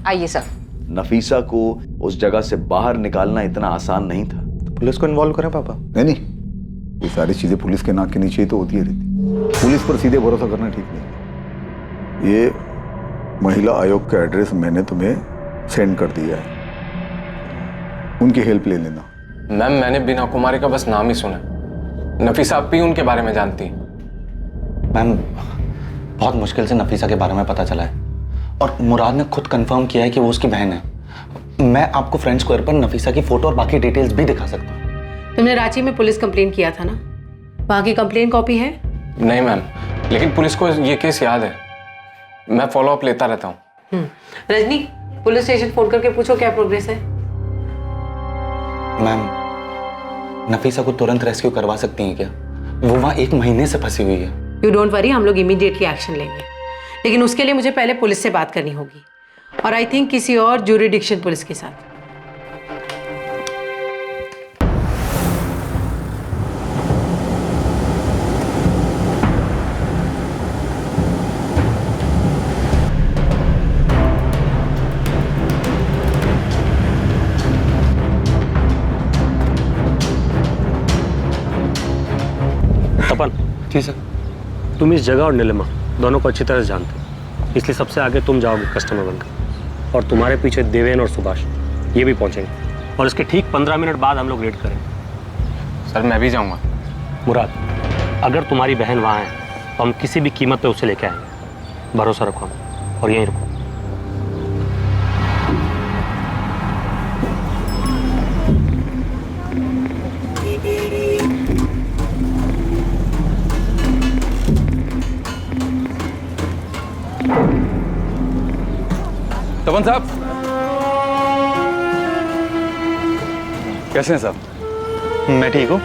आइए सर। नफीसा को उस जगह से बाहर निकालना इतना आसान नहीं था। तो पुलिस को इन्वॉल्व करें पापा? नहीं, ये सारी चीजें पुलिस के नाक के नीचे ही तो होती है रहती। पुलिस पर सीधे भरोसा करना ठीक नहीं। ये महिला आयोग का एड्रेस मैंने तुम्हें सेंड कर दिया है, उनकी हेल्प ले लेना। मैम, मैंने बीना कुमारी का बस नाम ही सुना। नफीसा आप भी उनके बारे में जानती हैं? मैम, बहुत मुश्किल से नफीसा के बारे में पता चला है और मुराद ने खुद कंफर्म किया है कि वो उसकी बहन है। मैं आपको फ्रेंड स्क्वायर पर नफीसा की फोटो और बाकी डिटेल्स भी दिखा सकता हूँ। तुमने रांची में पुलिस कंप्लेन किया था ना, वहाँ की कंप्लेन कॉपी है? नहीं मैम, लेकिन पुलिस को ये केस याद है, मैं फॉलो अप लेता रहता हूँ। रजनी, पुलिस स्टेशन फोन करके पूछो क्या प्रोग्रेस है। मैम, नफीसा को तुरंत रेस्क्यू करवा सकती हैं क्या? वो वहाँ 1 महीने से फंसी हुई है। यू डोंट वरी, हम लोग इमीडिएटली एक्शन लेंगे, लेकिन उसके लिए मुझे पहले पुलिस से बात करनी होगी, और आई थिंक किसी और ज्यूरिडिक्शन पुलिस के साथ। जी सर। तुम इस जगह और नीलिमा दोनों को अच्छी तरह से जानते हो, इसलिए सबसे आगे तुम जाओगे कस्टमर बनकर, और तुम्हारे पीछे देवेन और सुभाष ये भी पहुंचेंगे, और इसके ठीक 15 मिनट बाद हम लोग रेड करेंगे। सर मैं भी जाऊंगा। मुराद, अगर तुम्हारी बहन वहाँ है तो हम किसी भी कीमत पे उसे लेके आएंगे, भरोसा रखो हम, और यहीं रुको। तपन साहब कैसे हैं साहब? मैं ठीक हूँ,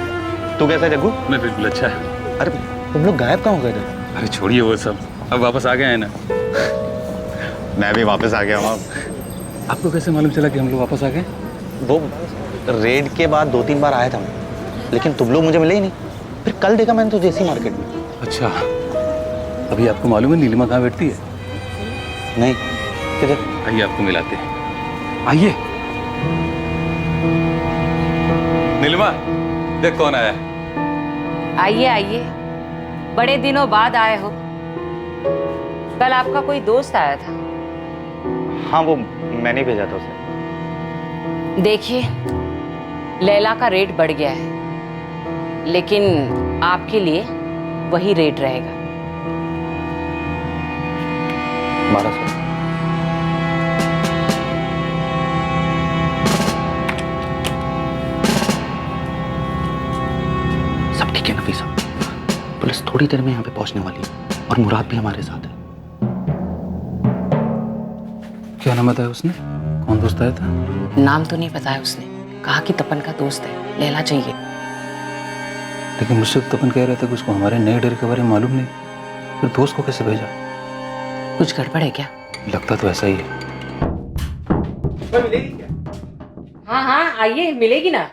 तू कैसा है जग्गू? मैं बिल्कुल अच्छा है। अरे तुम लोग गायब कहाँ हो गए थे? अरे छोड़िए वो सब, अब वापस आ गए हैं ना। मैं भी वापस आ गया हूँ। आपको कैसे मालूम चला कि हम लोग वापस आ गए? वो रेड के बाद 2-3 बार आया था मैं, लेकिन तुम लोग मुझे मिले ही नहीं। फिर कल देखा मैंने तुझे इसी मार्केट में। अच्छा, अभी आपको मालूम है नीलिमा कहाँ बैठती है? नहीं, किधर? आइए आपको मिलाते हैं, आइए। नीलिमा देख कौन आया है। आइए आइए, बड़े दिनों बाद आए हो। कल आपका कोई दोस्त आया था। हाँ, वो मैंने भेजा था उसे। देखिए, लैला का रेट बढ़ गया है, लेकिन आपके लिए वही रेट रहेगा। 1200। सब ठीक है नफीसा, पुलिस थोड़ी देर में यहाँ पे पहुंचने वाली है, और मुराद भी हमारे साथ है। क्या नाम बताया उसने? कौन दोस्त आया था? नाम तो नहीं बताया उसने, कहा कि तपन का दोस्त है, लैला चाहिए। लेकिन मुझसे तपन कह रहे थे कि उसको हमारे नए डेरे के बारे में मालूम नहीं, फिर दोस्त को कैसे भेजा? कुछ गड़बड़ है क्या? लगता तो ऐसा ही है। मिलेगी क्या? हाँ हाँ आइए, मिलेगी ना।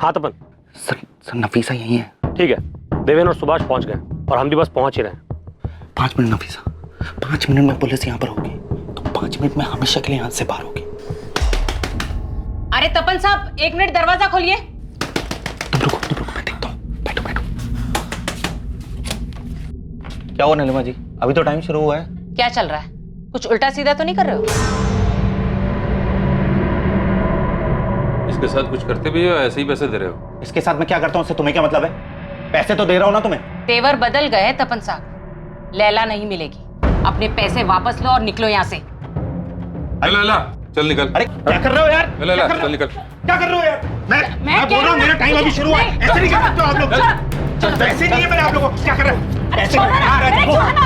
हाँ तपन। सर नफीसा यही है। ठीक है, देवेन और सुभाष पहुंच गए, और हम भी बस पहुंच ही रहे हैं। 5 मिनट नफीसा, 5 मिनट में पुलिस यहाँ पर होगी, तो 5 मिनट में हमेशा के लिए यहाँ से बाहर होगी। अरे तपन साहब, 1 मिनट दरवाजा खोलिए। तुम रुको, मैं देखता हूँ। बैठो। क्या हुआ नीलिमा जी, अभी तो टाइम शुरू हुआ है। क्या चल रहा है? कुछ उल्टा सीधा तो नहीं कर रहे हो? इसके साथ कुछ करते भी हो, ऐसे ही पैसे दे रहे हो? इसके साथ मैं क्या करता हूँ उससे तुम्हें क्या मतलब है? पैसे तो दे रहा हूँ ना तुम्हें। तेवर बदल गए तपन साहब, लैला नहीं मिलेगी। अपने पैसे वापस लो और निकलो यहाँ से। लैला चल निकल। अरे क्या कर रहे हो यार? लैला चल निकल। क्या कर रहे हो यार? मैं बोल रहा हूँ, मेरा टाइम अभी शुरू हुआ है। ऐसे नहीं कर सकते हो आप लोग। पैसे दिए मैंने आप लोगों को। क्या कर रहे हो?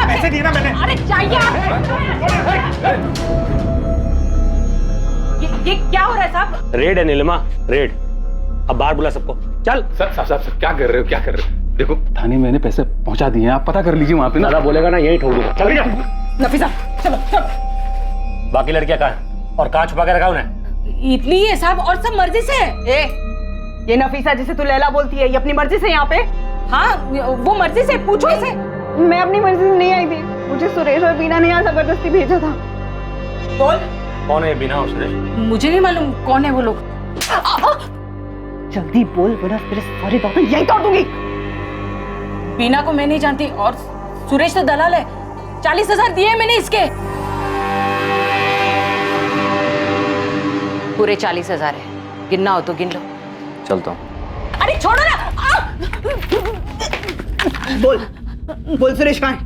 पैसे दिए ना मैंने। अरे चाहिए। ये क्या हो रहा है साहब? रेड है नीलिमा, रेड। अब बाहर बुला सबको, चल। सर क्या कर रहे हो, क्या कर रहे हो? देखो थाने मैंने पैसे पहुंचा दिए हैं, आप पता कर लीजिए वहां पे ना। दादा बोलेगा ना, यही ठोक दूंगा। चल नफीसा चलो। बाकी लड़कियां कहाँ हैं? और कहाँ छुपा के रखा उन्हें? इतनी है साहब, और सब मर्जी से। ये नफीसा जिसे तू लैला बोलती है, ये अपनी मर्जी से यहाँ पे? हाँ, वो मर्जी से, पूछो इसे। मैं अपनी मर्जी से नहीं आई थी, मुझे सुरेश और बीना ने यहाँ जबरदस्ती भेजा था। बोल, कौन है बीना और सुरेश? मुझे नहीं मालूम कौन है वो लोग। जल्दी बोल, वरना तेरे सारे दांत यही तोड़ दूंगी। बीना को मैं नहीं जानती, और सुरेश तो दलाल है। 40,000 दिए मैंने इसके। पूरे 40,000 है, गिनना हो तो गिन लो। चलता हूँ। अरे छोड़ो ना। बोल सुरेश कहाँ है?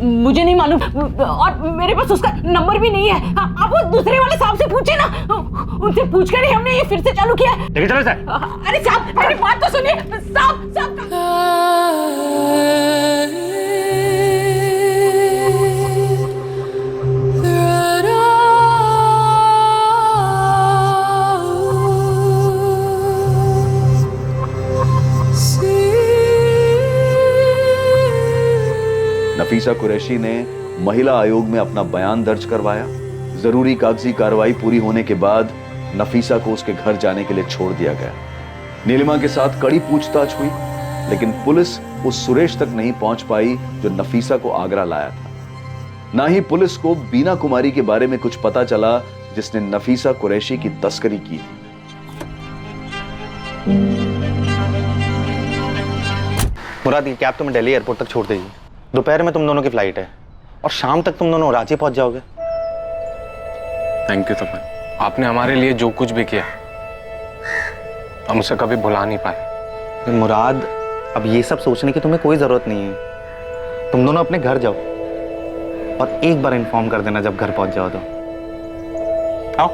मुझे नहीं मालूम, और मेरे पास उसका नंबर भी नहीं है। आप वो दूसरे वाले साहब से पूछे ना, उनसे पूछकर ही हमने ये फिर से चालू किया है। लेकिन चलो सर। अरे साहब मेरी बात तो सुनिए। साहब नफीसा कुरैशी ने महिला आयोग में अपना बयान दर्ज करवाया। जरूरी कागजी कार्रवाई पूरी होने के बाद नफीसा को उसके घर जाने के लिए छोड़ दिया गया। नीलिमा के साथ कड़ी पूछताछ हुई, लेकिन पुलिस उस सुरेश तक नहीं पहुंच पाई जो नफीसा को आगरा लाया था। ना ही पुलिस को बीना कुमारी के बारे में कुछ पता चला जिसने नफीसा कुरैशी की तस्करी की थी। मुराद, ये कैब तुम्हें दिल्ली एयरपोर्ट तक छोड़ देगी। दोपहर में तुम दोनों की फ्लाइट है और शाम तक तुम दोनों रांची पहुंच जाओगे। थैंक यू तपन, आपने हमारे लिए जो कुछ भी किया हम उसे कभी भुला नहीं पाए। मुराद, अब ये सब सोचने की तुम्हें कोई जरूरत नहीं है। तुम दोनों अपने घर जाओ और एक बार इन्फॉर्म कर देना जब घर पहुंच जाओ तो। आओ।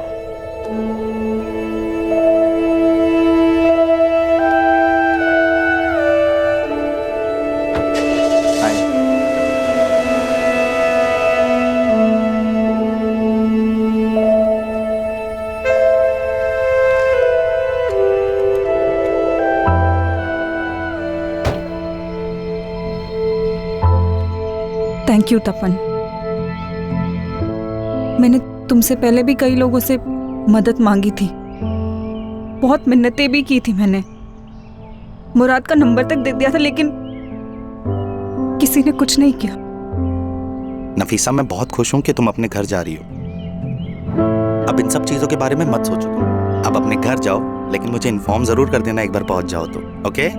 थैंक यू तपन। मैंने तुमसे पहले भी कई लोगों से मदद मांगी थी, बहुत मिन्नतें भी की थी मैंने, मुराद का नंबर तक दे दिया था, लेकिन किसी ने कुछ नहीं किया। नफीसा, मैं बहुत खुश हूं कि तुम अपने घर जा रही हो। अब इन सब चीजों के बारे में मत सोचो तुम। अब अपने घर जाओ, लेकिन मुझे इन्फॉर्म जरूर कर देना एक बार पहुंच जाओ तो, ओके?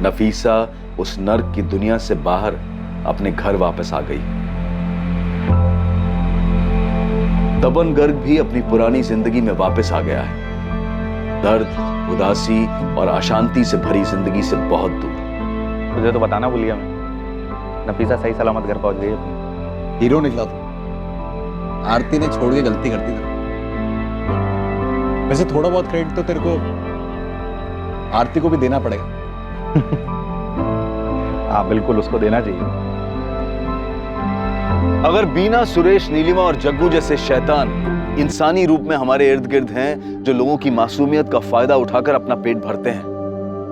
नफीसा उस नर्क की दुनिया से बाहर अपने घर वापस आ गई। तपन गर्ग भी अपनी पुरानी जिंदगी में वापस आ गया है, दर्द, उदासी और अशांति से भरी जिंदगी से बहुत दूर। तुझे तो बताना भूल गया मैं, नफीसा सही सलामत घर पहुंच गई। हीरो निकला तू। आरती ने छोड़ के गलती करती थी। वैसे थोड़ा बहुत क्रेडिट तो तेरे को आरती को भी देना पड़ेगा। हाँ बिल्कुल, उसको देना चाहिए। अगर बीना, सुरेश, नीलिमा और जग्गू जैसे शैतान इंसानी रूप में हमारे इर्द गिर्द हैं जो लोगों की मासूमियत का फायदा उठाकर अपना पेट भरते हैं,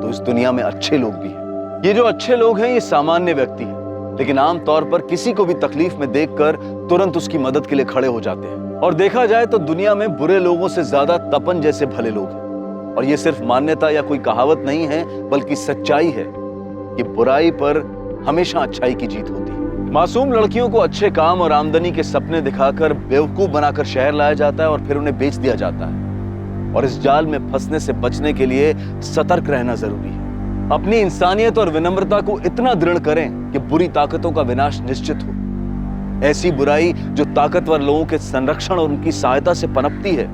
तो इस दुनिया में अच्छे लोग भी हैं। ये जो अच्छे लोग हैं ये सामान्य व्यक्ति हैं, लेकिन आमतौर पर किसी को भी तकलीफ में देखकर तुरंत उसकी मदद के लिए खड़े हो जाते हैं। और देखा जाए तो दुनिया में बुरे लोगों से ज्यादा तपन जैसे भले लोग हैं। और ये सिर्फ मान्यता या कोई कहावत नहीं है, बल्कि सच्चाई है कि बुराई पर हमेशा अच्छाई की जीत होती है। मासूम लड़कियों को अच्छे काम और आमदनी के सपने दिखाकर बेवकूफ बनाकर शहर लाया जाता है और फिर उन्हें बेच दिया जाता है। और इस जाल में फंसने से बचने के लिए सतर्क रहना जरूरी है। अपनी इंसानियत और विनम्रता को इतना दृढ़ करें कि बुरी ताकतों का विनाश निश्चित हो। ऐसी बुराई जो ताकतवर लोगों के संरक्षण और उनकी सहायता से पनपती है,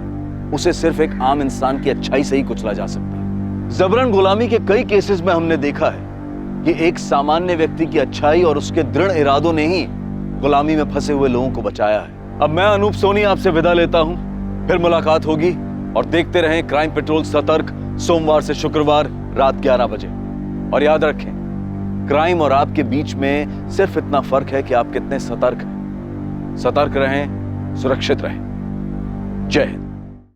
उसे सिर्फ एक आम इंसान की अच्छाई से ही कुचला जा सकता है। जबरन गुलामी के कई केसेस में हमने देखा है कि एक सामान्य व्यक्ति की अच्छाई और उसके दृढ़ इरादों ने ही गुलामी में फंसे हुए लोगों को बचाया है। अब मैं अनूप सोनी आपसे विदा लेता हूं, फिर मुलाकात होगी। और देखते रहें क्राइम पेट्रोल सतर्क, सोमवार से शुक्रवार रात 11 बजे। और याद रखें, क्राइम और आपके बीच में सिर्फ इतना फर्क है कि आप कितने सतर्क हैं। सतर्क रहें, सुरक्षित रहें। जय हिंद।